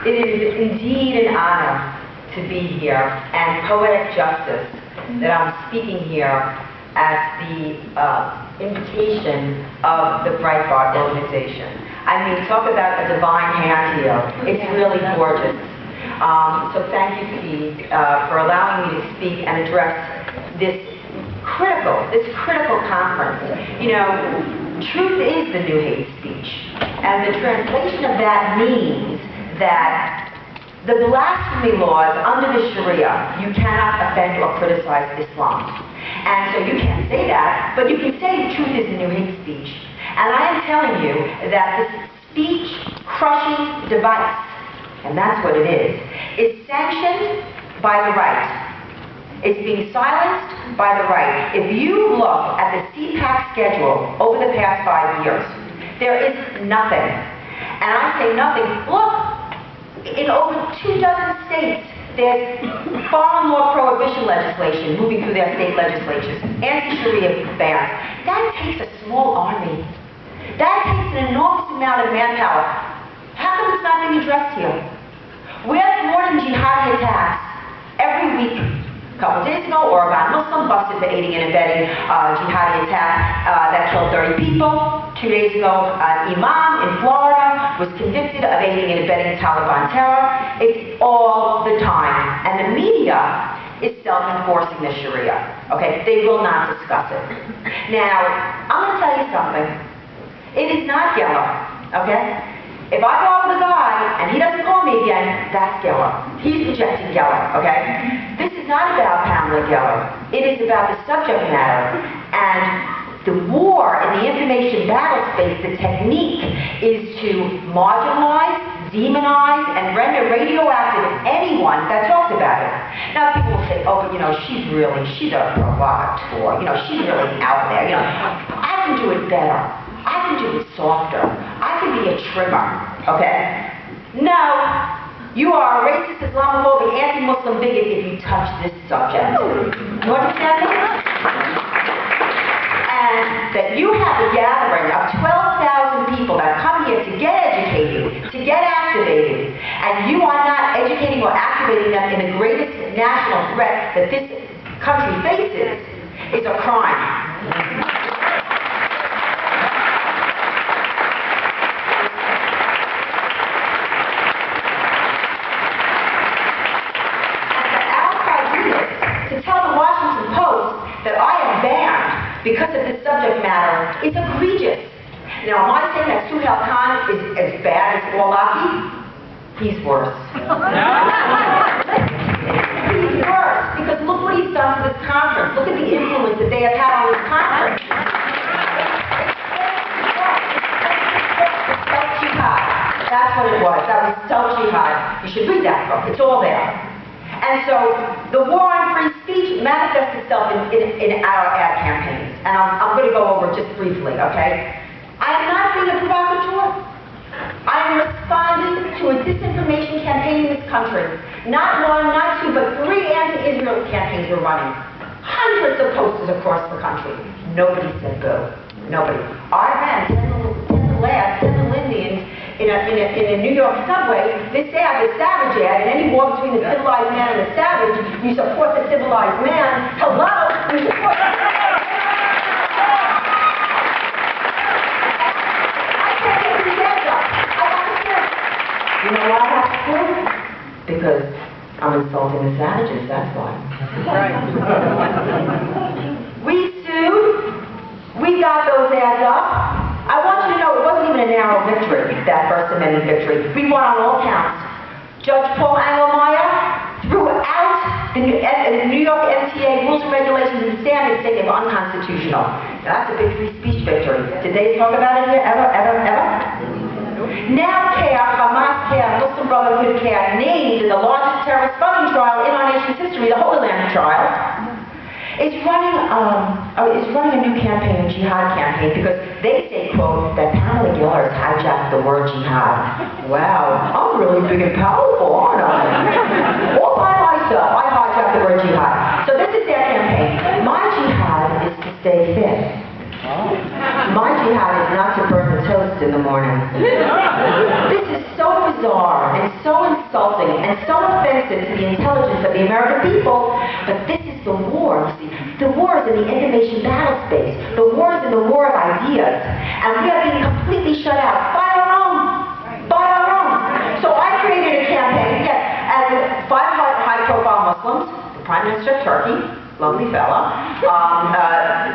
It is indeed an honor to be here and poetic justice that I'm speaking here at the invitation of the Breitbart organization. I mean, talk about a divine hand here. It's really gorgeous. So thank you, Steve, for allowing me to speak and address this critical conference. You know, truth is the new hate speech. And the translation of that means that the blasphemy laws under the Sharia, you cannot offend or criticize Islam. And so you can't say that, but you can say truth is the new hate speech. And I am telling you that this speech-crushing device, and that's what it is sanctioned by the right. It's being silenced by the right. If you look at the CPAC schedule over the past 5 years, there is nothing. And I say nothing. Look, in over 24 states, there's foreign law prohibition legislation moving through their state legislatures, anti-Sharia bans. That takes a small army. That takes an enormous amount of manpower. How come it's not being addressed here? We're thwarting jihadi attacks every week. A couple days ago, Oregon Muslim busted for aiding and abetting jihadi attack that killed 30 people. 2 days ago, an imam in Florida was convicted of aiding and abetting Taliban terror. It's all the time. And the media is self-enforcing the Sharia. Okay? They will not discuss it. Now, I'm going to tell you something. It is not Geller. Okay? If I go out with a guy and he doesn't call me again, that's Geller. He's rejecting Geller, okay? This is not about Pamela Geller. It is about the subject matter. And the war in the information battle space, the technique is to marginalize, demonize, and render radioactive anyone that talks about it. Now people will say, oh, but you know, she's a provocateur. You know, she's really out there. You know, I can do it better. I can do it softer. I can be a trimmer, okay? No, you are a racist, Islamophobic, anti-Muslim bigot if you touch this subject. You understand me? And that you have a gathering of 12,000 people that come here to get educated, to get activated, and you are not educating or activating them in the greatest national threat that this country faces is a crime. Because of this subject matter, it's egregious. Now, am I saying that Suhail Khan is as bad as Orlaki? He's worse. He's worse, because look what he's done to this conference. Look at the influence that they have had on this conference. Self-jihad. That's what it was. That was self-jihad. You should read that book. It's all there. And so the war on free speech manifests itself in our ad campaigns. And I'm going to go over it just briefly, okay? I am not being a provocateur. I am responding to a disinformation campaign in this country. Not one, not two, but 3 anti-Israel campaigns we're running. Hundreds of posters across the country. Nobody said boo. Nobody. I ran 10 little Indians in a New York subway. This ad, the savage ad, and any war between the civilized man and the savage, you support the civilized man. Hello? You support the civilized man. I can't get these ads up. I have to do it. You know why I have to do it? Because I'm insulting the savages, that's why. Right. We sued. We got those ads up. I want you to know it wasn't even a narrow victory, that First Amendment victory. We won on all counts. Judge Paul Engelmeyer threw out the New York MTA rules and regulations and standards saying they were unconstitutional. Now, that's a big free speech victory. Did they talk about it here ever? Now CARE, Hamas CARE, Muslim Brotherhood CARE, named the largest terrorist funding trial in our nation's history, the Holy Land trial. It's running a new campaign, a jihad campaign, because they say, quote, that Pamela Geller has hijacked the word jihad. Wow, I'm really big and powerful, aren't I? All by myself, I hijacked the word jihad. So this is their campaign. My jihad is to stay fit. My jihad is not to burn the toast in the morning. This is so bizarre and so insulting and so offensive to the intelligence of the American people, but this is the war, you see. The war is in the information battle space. The war is in the war of ideas. And we are being completely shut out by our own. By our own. So I created a campaign, and 5 high-profile Muslims, the Prime Minister of Turkey, lovely fella,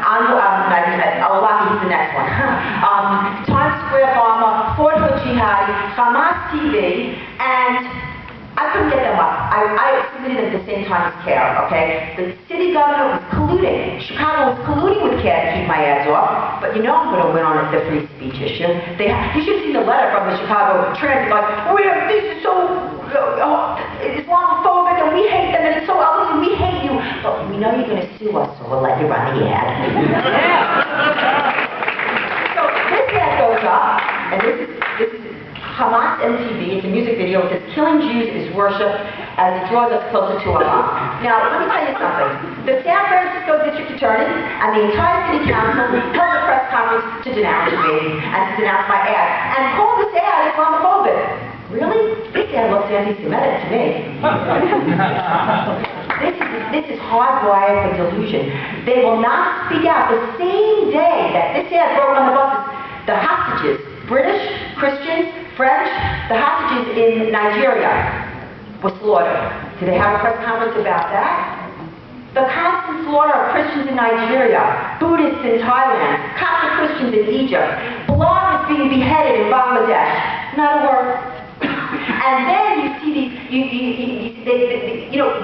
Al-Awlaki, he's the next one, Times Square bomber, Fort Hood jihadi, Hamas TV, and I couldn't get them up. I submitted at the same time as CARE, okay? The city governor was colluding. Chicago was colluding with CARE to keep my ads off. But you know I'm going to win on the free speech issue. You should have seen the letter from the Chicago Transit, like, this is so Islamophobic and we hate them and it's so ugly and we hate you. But we know you're going to sue us, so we'll let you run the ad. So this ad goes up, and this is Hamas MTV, it's a music video, it says, "Killing Jews is worship as it draws us closer to Allah." Now, let me tell you something. The San Francisco District Attorney and the entire City Council held a press conference to denounce me and to denounce my ad, and called this ad Islamophobic. Really? This ad looks anti-Semitic to me. This is hardwired for delusion. They will not speak out. The same day that this ad broke on the buses, the hostages, British, Christians, French, the hostages in Nigeria were slaughtered. Did they have a press conference about that? The constant slaughter of Christians in Nigeria, Buddhists in Thailand, Coptic Christians in Egypt, bloggers being beheaded in Bangladesh. Not a word. And then you see these,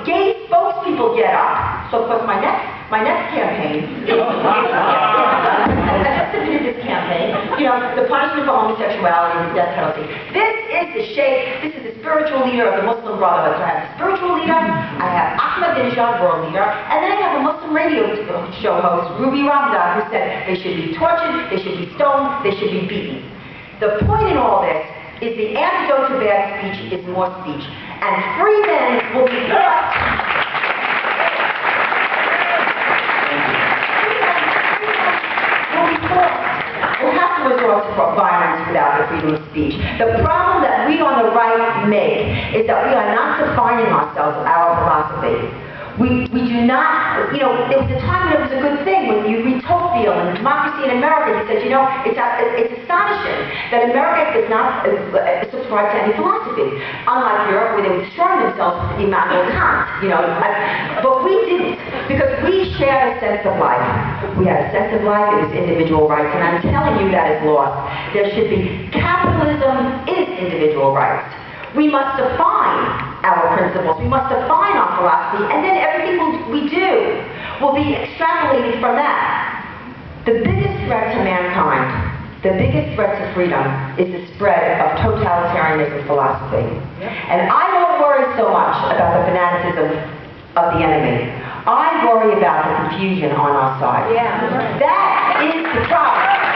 gay spokespeople get up. So of course my next campaign, I just submitted this campaign, the punishment for homosexuality and the death penalty. This is the sheikh, this is the spiritual leader of the Muslim Brotherhood. So I have a spiritual leader, I have Ahmadinejad, world leader, and then I have a Muslim radio show host, Ruby Ramadan, who said they should be tortured, they should be stoned, they should be beaten. The point in all this is the antidote to bad speech is more speech. And free men will be forced. We'll have to resort to violence without the freedom of speech. The problem that we on the right make is that we are not defining ourselves, our philosophy. We do not, there was a time when it was a good thing when you read Tocqueville and Democracy in America. He said, it's astonishing that America does not subscribe to any philosophy. Unlike Europe, where they would destroy themselves with Immanuel Kant, But we didn't, because we shared a sense of life. We had a sense of life, it was individual rights, and I'm telling you that is lost. There should be, capitalism is individual rights. We must define our principles, we must define our philosophy, and then everything we do will be extrapolated from that. The biggest threat to mankind, the biggest threat to freedom, is the spread of totalitarianism philosophy. And I don't worry so much about the fanaticism of the enemy. I worry about the confusion on our side. That is the problem.